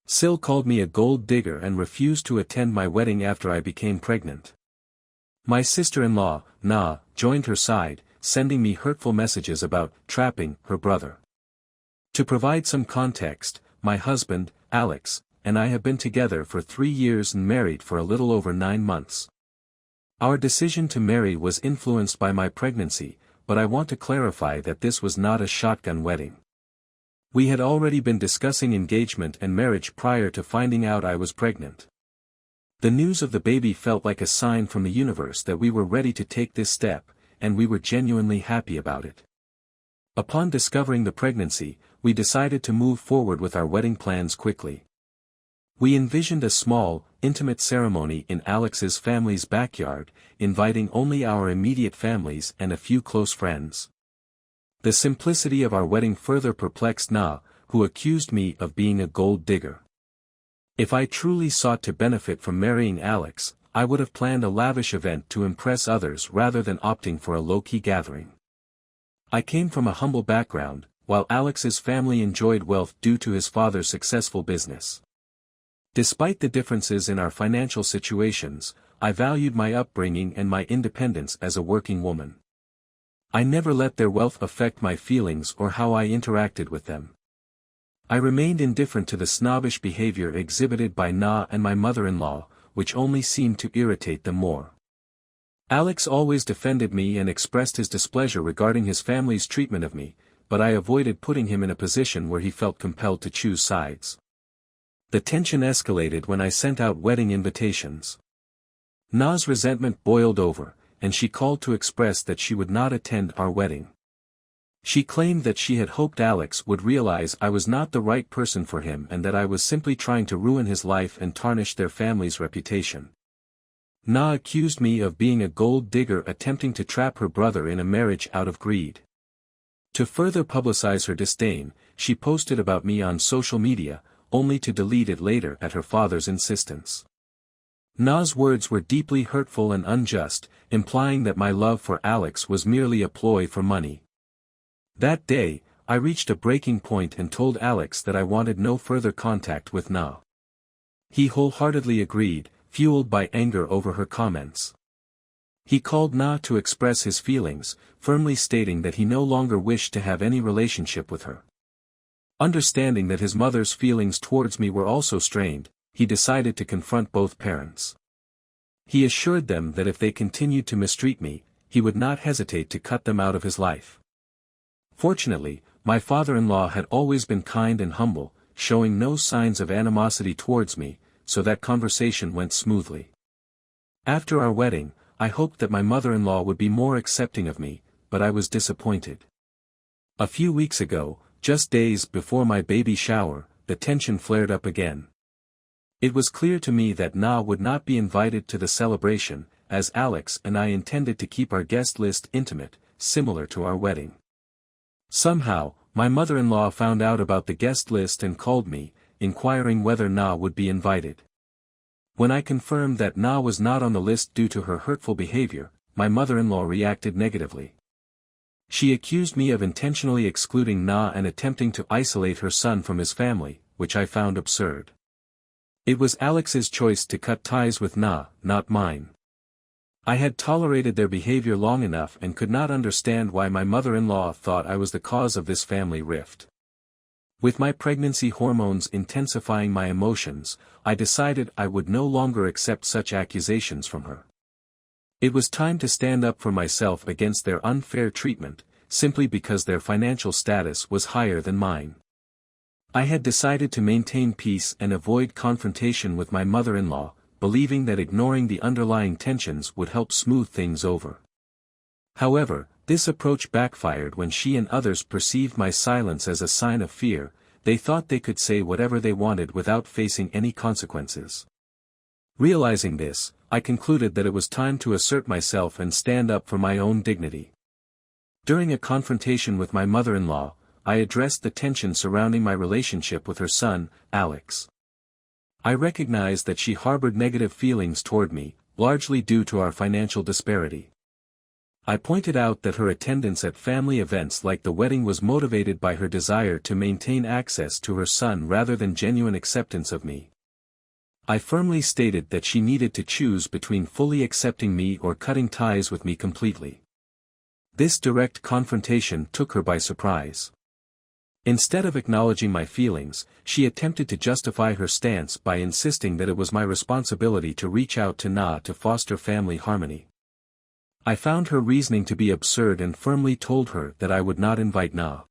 Sil called me a gold digger and refused to attend my wedding after I became pregnant. My sister-in-law, Na, joined her side, sending me hurtful messages about trapping her brother. To provide some context, my husband, Alex, and I have been together for 3 years and married for a little over 9 months. Our decision to marry was influenced by my pregnancy, but I want to clarify that this was not a shotgun wedding. We had already been discussing engagement and marriage prior to finding out I was pregnant. The news of the baby felt like a sign from the universe that we were ready to take this step, and we were genuinely happy about it. Upon discovering the pregnancy, we decided to move forward with our wedding plans quickly. We envisioned a small, intimate ceremony in Alex's family's backyard, inviting only our immediate families and a few close friends. The simplicity of our wedding further perplexed Na, who accused me of being a gold digger. If I truly sought to benefit from marrying Alex, I would have planned a lavish event to impress others rather than opting for a low-key gathering. I came from a humble background, while Alex's family enjoyed wealth due to his father's successful business. Despite the differences in our financial situations, I valued my upbringing and my independence as a working woman. I never let their wealth affect my feelings or how I interacted with them. I remained indifferent to the snobbish behavior exhibited by Na and my mother-in-law, which only seemed to irritate them more. Alex always defended me and expressed his displeasure regarding his family's treatment of me, but I avoided putting him in a position where he felt compelled to choose sides. The tension escalated when I sent out wedding invitations. Na's resentment boiled over, and she called to express that she would not attend our wedding. She claimed that she had hoped Alex would realize I was not the right person for him and that I was simply trying to ruin his life and tarnish their family's reputation. Na accused me of being a gold digger attempting to trap her brother in a marriage out of greed. To further publicize her disdain, she posted about me on social media, only to delete it later at her father's insistence. Na's words were deeply hurtful and unjust, implying that my love for Alex was merely a ploy for money. That day, I reached a breaking point and told Alex that I wanted no further contact with Na. He wholeheartedly agreed, fueled by anger over her comments. He called Na to express his feelings, firmly stating that he no longer wished to have any relationship with her. Understanding that his mother's feelings towards me were also strained, he decided to confront both parents. He assured them that if they continued to mistreat me, he would not hesitate to cut them out of his life. Fortunately, my father-in-law had always been kind and humble, showing no signs of animosity towards me, so that conversation went smoothly. After our wedding, I hoped that my mother-in-law would be more accepting of me, but I was disappointed. A few weeks ago, just days before my baby shower, the tension flared up again. It was clear to me that Na would not be invited to the celebration, as Alex and I intended to keep our guest list intimate, similar to our wedding. Somehow, my mother-in-law found out about the guest list and called me, inquiring whether Na would be invited. When I confirmed that Na was not on the list due to her hurtful behavior, my mother-in-law reacted negatively. She accused me of intentionally excluding Na and attempting to isolate her son from his family, which I found absurd. It was Alex's choice to cut ties with Na, not mine. I had tolerated their behavior long enough and could not understand why my mother-in-law thought I was the cause of this family rift. With my pregnancy hormones intensifying my emotions, I decided I would no longer accept such accusations from her. It was time to stand up for myself against their unfair treatment, simply because their financial status was higher than mine. I had decided to maintain peace and avoid confrontation with my mother-in-law, believing that ignoring the underlying tensions would help smooth things over. However, this approach backfired when she and others perceived my silence as a sign of fear. They thought they could say whatever they wanted without facing any consequences. Realizing this, I concluded that it was time to assert myself and stand up for my own dignity. During a confrontation with my mother-in-law, I addressed the tension surrounding my relationship with her son, Alex. I recognized that she harbored negative feelings toward me, largely due to our financial disparity. I pointed out that her attendance at family events like the wedding was motivated by her desire to maintain access to her son rather than genuine acceptance of me. I firmly stated that she needed to choose between fully accepting me or cutting ties with me completely. This direct confrontation took her by surprise. Instead of acknowledging my feelings, she attempted to justify her stance by insisting that it was my responsibility to reach out to Na to foster family harmony. I found her reasoning to be absurd and firmly told her that I would not invite Na.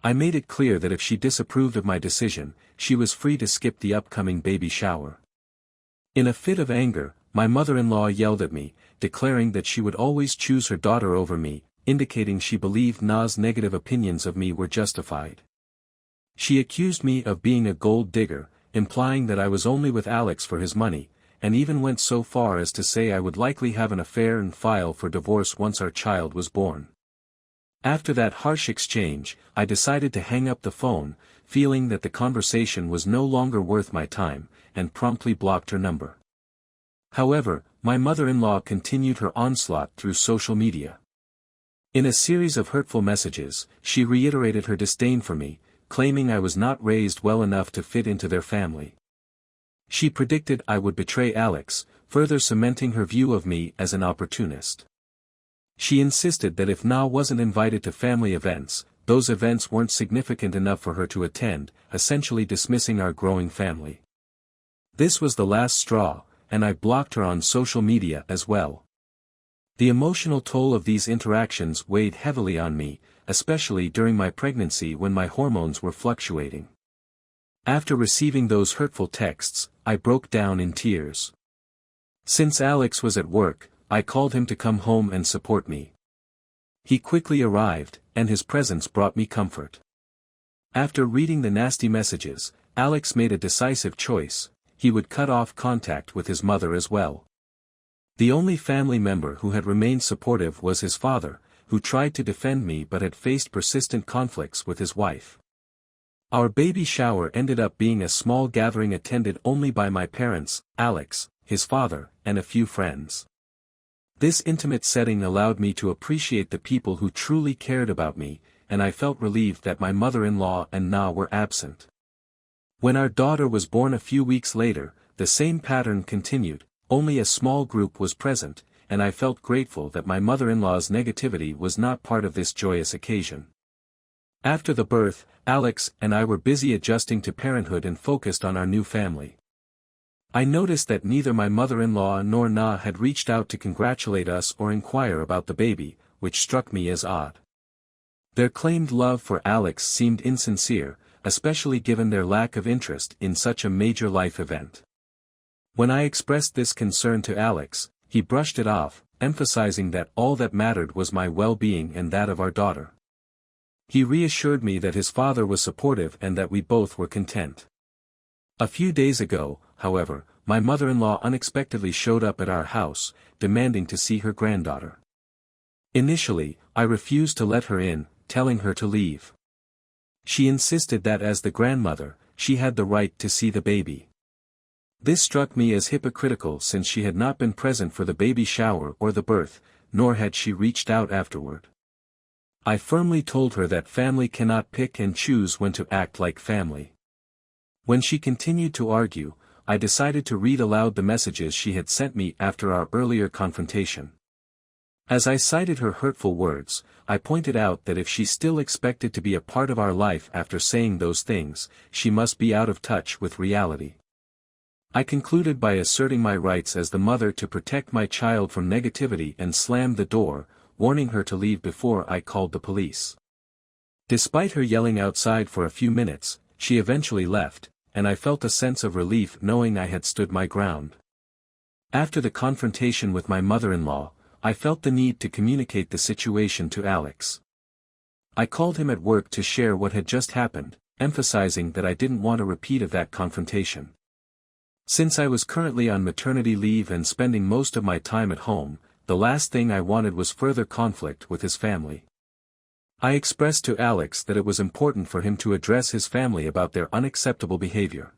I made it clear that if she disapproved of my decision, she was free to skip the upcoming baby shower. In a fit of anger, my mother-in-law yelled at me, declaring that she would always choose her daughter over me, indicating she believed Na's negative opinions of me were justified. She accused me of being a gold digger, implying that I was only with Alex for his money, and even went so far as to say I would likely have an affair and file for divorce once our child was born. After that harsh exchange, I decided to hang up the phone, feeling that the conversation was no longer worth my time, and promptly blocked her number. However, my mother-in-law continued her onslaught through social media. In a series of hurtful messages, she reiterated her disdain for me, claiming I was not raised well enough to fit into their family. She predicted I would betray Alex, further cementing her view of me as an opportunist. She insisted that if Na wasn't invited to family events, those events weren't significant enough for her to attend, essentially dismissing our growing family. This was the last straw, and I blocked her on social media as well. The emotional toll of these interactions weighed heavily on me, especially during my pregnancy when my hormones were fluctuating. After receiving those hurtful texts, I broke down in tears. Since Alex was at work, I called him to come home and support me. He quickly arrived, and his presence brought me comfort. After reading the nasty messages, Alex made a decisive choice: he would cut off contact with his mother as well. The only family member who had remained supportive was his father, who tried to defend me but had faced persistent conflicts with his wife. Our baby shower ended up being a small gathering attended only by my parents, Alex, his father, and a few friends. This intimate setting allowed me to appreciate the people who truly cared about me, and I felt relieved that my mother-in-law and Na were absent. When our daughter was born a few weeks later, the same pattern continued. Only a small group was present, and I felt grateful that my mother-in-law's negativity was not part of this joyous occasion. After the birth, Alex and I were busy adjusting to parenthood and focused on our new family. I noticed that neither my mother-in-law nor Na had reached out to congratulate us or inquire about the baby, which struck me as odd. Their claimed love for Alex seemed insincere, especially given their lack of interest in such a major life event. When I expressed this concern to Alex, he brushed it off, emphasizing that all that mattered was my well-being and that of our daughter. He reassured me that his father was supportive and that we both were content. A few days ago, however, my mother-in-law unexpectedly showed up at our house, demanding to see her granddaughter. Initially, I refused to let her in, telling her to leave. She insisted that as the grandmother, she had the right to see the baby. This struck me as hypocritical since she had not been present for the baby shower or the birth, nor had she reached out afterward. I firmly told her that family cannot pick and choose when to act like family. When she continued to argue, I decided to read aloud the messages she had sent me after our earlier confrontation. As I cited her hurtful words, I pointed out that if she still expected to be a part of our life after saying those things, she must be out of touch with reality. I concluded by asserting my rights as the mother to protect my child from negativity and slammed the door, warning her to leave before I called the police. Despite her yelling outside for a few minutes, she eventually left, and I felt a sense of relief knowing I had stood my ground. After the confrontation with my mother-in-law, I felt the need to communicate the situation to Alex. I called him at work to share what had just happened, emphasizing that I didn't want a repeat of that confrontation. Since I was currently on maternity leave and spending most of my time at home, the last thing I wanted was further conflict with his family. I expressed to Alex that it was important for him to address his family about their unacceptable behavior.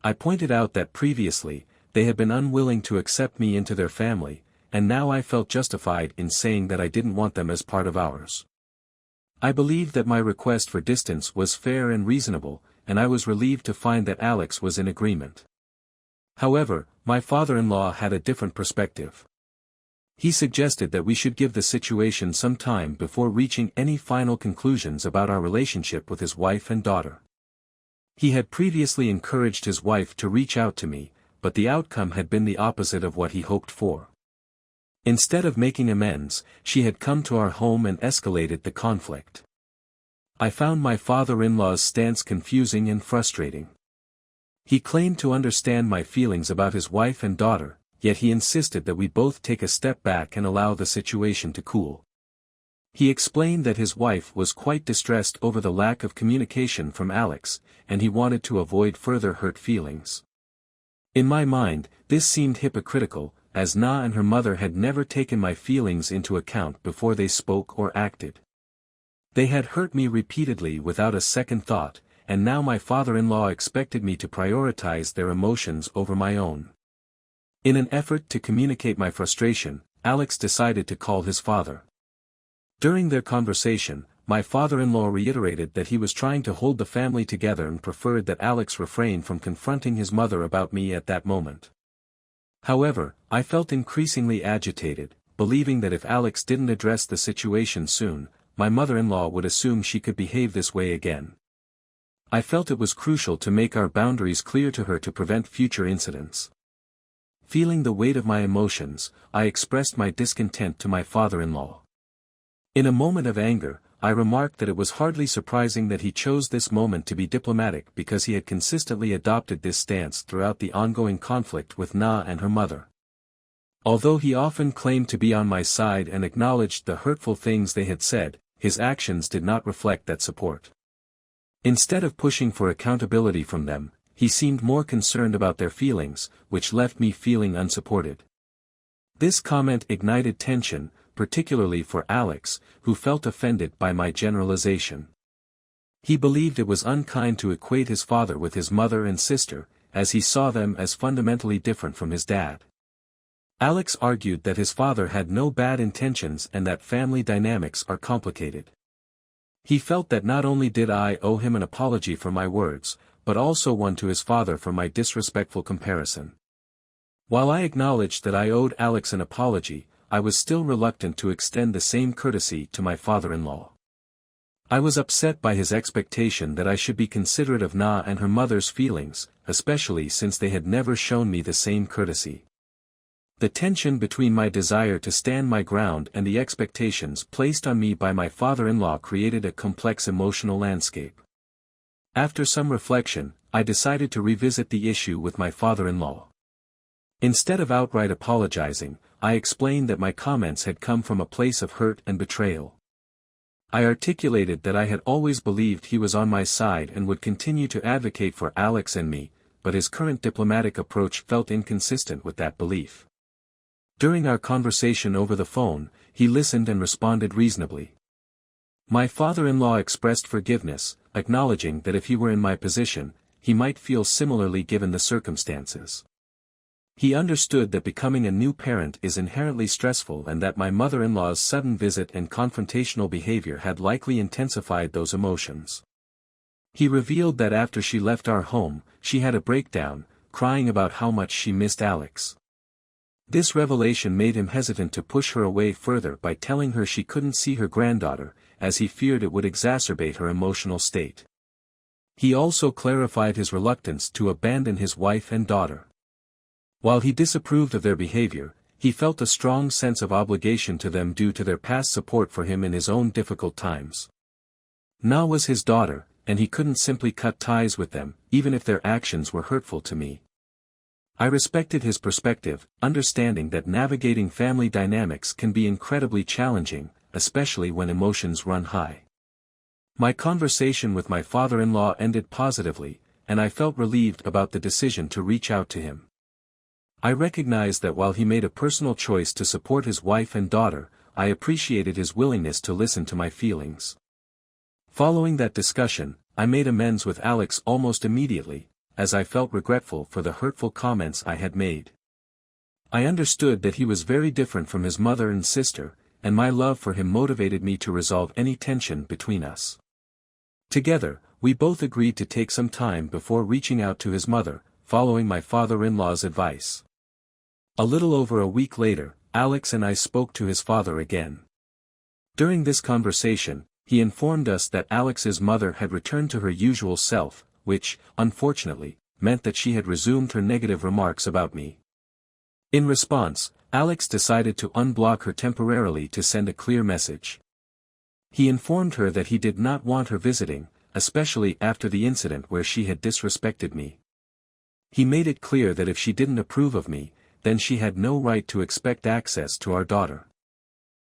I pointed out that previously, they had been unwilling to accept me into their family, and now I felt justified in saying that I didn't want them as part of ours. I believed that my request for distance was fair and reasonable, and I was relieved to find that Alex was in agreement. However, my father-in-law had a different perspective. He suggested that we should give the situation some time before reaching any final conclusions about our relationship with his wife and daughter. He had previously encouraged his wife to reach out to me, but the outcome had been the opposite of what he hoped for. Instead of making amends, she had come to our home and escalated the conflict. I found my father-in-law's stance confusing and frustrating. He claimed to understand my feelings about his wife and daughter, yet he insisted that we both take a step back and allow the situation to cool. He explained that his wife was quite distressed over the lack of communication from Alex, and he wanted to avoid further hurt feelings. In my mind, this seemed hypocritical, as Na and her mother had never taken my feelings into account before they spoke or acted. They had hurt me repeatedly without a second thought, and now my father-in-law expected me to prioritize their emotions over my own. In an effort to communicate my frustration, Alex decided to call his father. During their conversation, my father-in-law reiterated that he was trying to hold the family together and preferred that Alex refrain from confronting his mother about me at that moment. However, I felt increasingly agitated, believing that if Alex didn't address the situation soon, my mother-in-law would assume she could behave this way again. I felt it was crucial to make our boundaries clear to her to prevent future incidents. Feeling the weight of my emotions, I expressed my discontent to my father-in-law. In a moment of anger, I remarked that it was hardly surprising that he chose this moment to be diplomatic because he had consistently adopted this stance throughout the ongoing conflict with Na and her mother. Although he often claimed to be on my side and acknowledged the hurtful things they had said, his actions did not reflect that support. Instead of pushing for accountability from them, he seemed more concerned about their feelings, which left me feeling unsupported. This comment ignited tension, particularly for Alex, who felt offended by my generalization. He believed it was unkind to equate his father with his mother and sister, as he saw them as fundamentally different from his dad. Alex argued that his father had no bad intentions and that family dynamics are complicated. He felt that not only did I owe him an apology for my words, but also one to his father for my disrespectful comparison. While I acknowledged that I owed Alex an apology, I was still reluctant to extend the same courtesy to my father-in-law. I was upset by his expectation that I should be considerate of Na and her mother's feelings, especially since they had never shown me the same courtesy. The tension between my desire to stand my ground and the expectations placed on me by my father-in-law created a complex emotional landscape. After some reflection, I decided to revisit the issue with my father-in-law. Instead of outright apologizing, I explained that my comments had come from a place of hurt and betrayal. I articulated that I had always believed he was on my side and would continue to advocate for Alex and me, but his current diplomatic approach felt inconsistent with that belief. During our conversation over the phone, he listened and responded reasonably. My father-in-law expressed forgiveness, acknowledging that if he were in my position, he might feel similarly given the circumstances. He understood that becoming a new parent is inherently stressful and that my mother-in-law's sudden visit and confrontational behavior had likely intensified those emotions. He revealed that after she left our home, she had a breakdown, crying about how much she missed Alex. This revelation made him hesitant to push her away further by telling her she couldn't see her granddaughter, as he feared it would exacerbate her emotional state. He also clarified his reluctance to abandon his wife and daughter. While he disapproved of their behavior, he felt a strong sense of obligation to them due to their past support for him in his own difficult times. Na was his daughter, and he couldn't simply cut ties with them, even if their actions were hurtful to me. I respected his perspective, understanding that navigating family dynamics can be incredibly challenging, especially when emotions run high. My conversation with my father-in-law ended positively, and I felt relieved about the decision to reach out to him. I recognized that while he made a personal choice to support his wife and daughter, I appreciated his willingness to listen to my feelings. Following that discussion, I made amends with Alex almost immediately, as I felt regretful for the hurtful comments I had made. I understood that he was very different from his mother and sister, and my love for him motivated me to resolve any tension between us. Together, we both agreed to take some time before reaching out to his mother, following my father-in-law's advice. A little over a week later, Alex and I spoke to his father again. During this conversation, he informed us that Alex's mother had returned to her usual self, which, unfortunately, meant that she had resumed her negative remarks about me. In response, Alex decided to unblock her temporarily to send a clear message. He informed her that he did not want her visiting, especially after the incident where she had disrespected me. He made it clear that if she didn't approve of me, then she had no right to expect access to our daughter.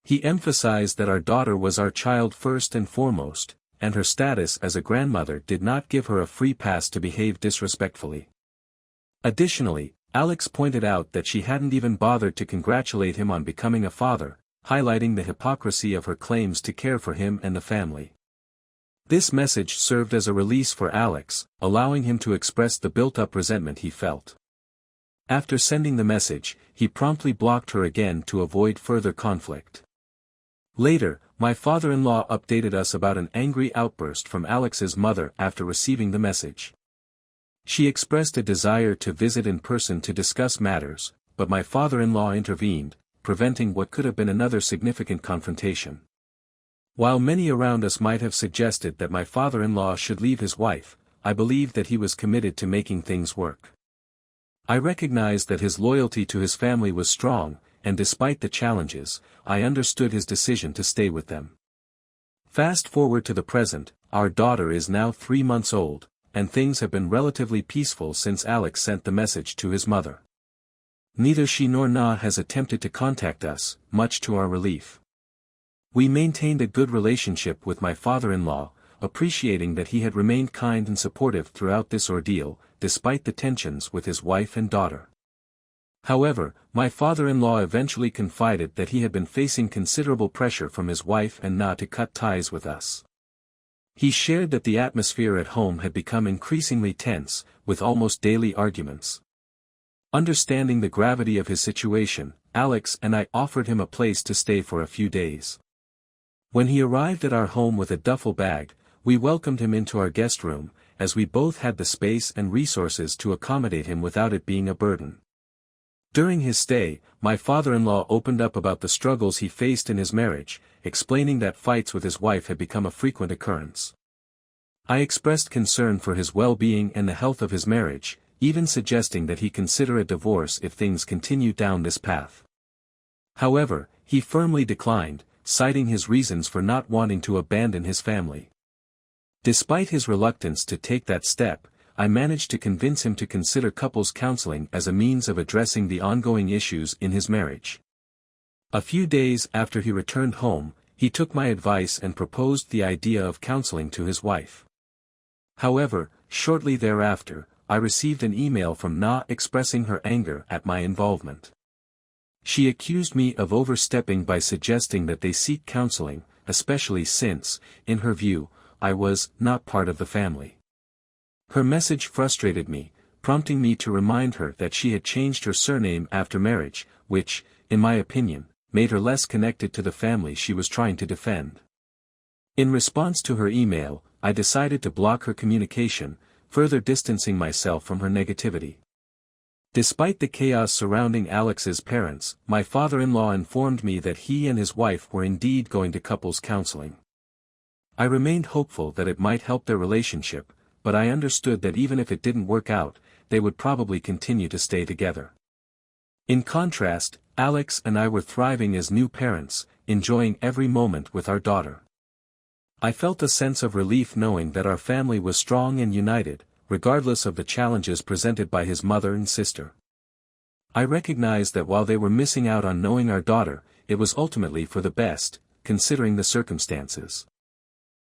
He emphasized that our daughter was our child first and foremost, and her status as a grandmother did not give her a free pass to behave disrespectfully. Additionally, Alex pointed out that she hadn't even bothered to congratulate him on becoming a father, highlighting the hypocrisy of her claims to care for him and the family. This message served as a release for Alex, allowing him to express the built-up resentment he felt. After sending the message, he promptly blocked her again to avoid further conflict. Later, my father-in-law updated us about an angry outburst from Alex's mother after receiving the message. She expressed a desire to visit in person to discuss matters, but my father-in-law intervened, preventing what could have been another significant confrontation. While many around us might have suggested that my father-in-law should leave his wife, I believed that he was committed to making things work. I recognized that his loyalty to his family was strong, and despite the challenges, I understood his decision to stay with them. Fast forward to the present, our daughter is now 3 months old, and things have been relatively peaceful since Alex sent the message to his mother. Neither she nor Na has attempted to contact us, much to our relief. We maintained a good relationship with my father-in-law, appreciating that he had remained kind and supportive throughout this ordeal, despite the tensions with his wife and daughter. However, my father-in-law eventually confided that he had been facing considerable pressure from his wife and Na to cut ties with us. He shared that the atmosphere at home had become increasingly tense, with almost daily arguments. Understanding the gravity of his situation, Alex and I offered him a place to stay for a few days. When he arrived at our home with a duffel bag, we welcomed him into our guest room, as we both had the space and resources to accommodate him without it being a burden. During his stay, my father-in-law opened up about the struggles he faced in his marriage, explaining that fights with his wife had become a frequent occurrence. I expressed concern for his well-being and the health of his marriage, even suggesting that he consider a divorce if things continue down this path. However, he firmly declined, citing his reasons for not wanting to abandon his family. Despite his reluctance to take that step, I managed to convince him to consider couples counseling as a means of addressing the ongoing issues in his marriage. A few days after he returned home, he took my advice and proposed the idea of counseling to his wife. However, shortly thereafter, I received an email from Na expressing her anger at my involvement. She accused me of overstepping by suggesting that they seek counseling, especially since, in her view, I was not part of the family. Her message frustrated me, prompting me to remind her that she had changed her surname after marriage, which, in my opinion, made her less connected to the family she was trying to defend. In response to her email, I decided to block her communication, further distancing myself from her negativity. Despite the chaos surrounding Alex's parents, my father-in-law informed me that he and his wife were indeed going to couples counseling. I remained hopeful that it might help their relationship, but I understood that even if it didn't work out, they would probably continue to stay together. In contrast, Alex and I were thriving as new parents, enjoying every moment with our daughter. I felt a sense of relief knowing that our family was strong and united, regardless of the challenges presented by his mother and sister. I recognized that while they were missing out on knowing our daughter, it was ultimately for the best, considering the circumstances.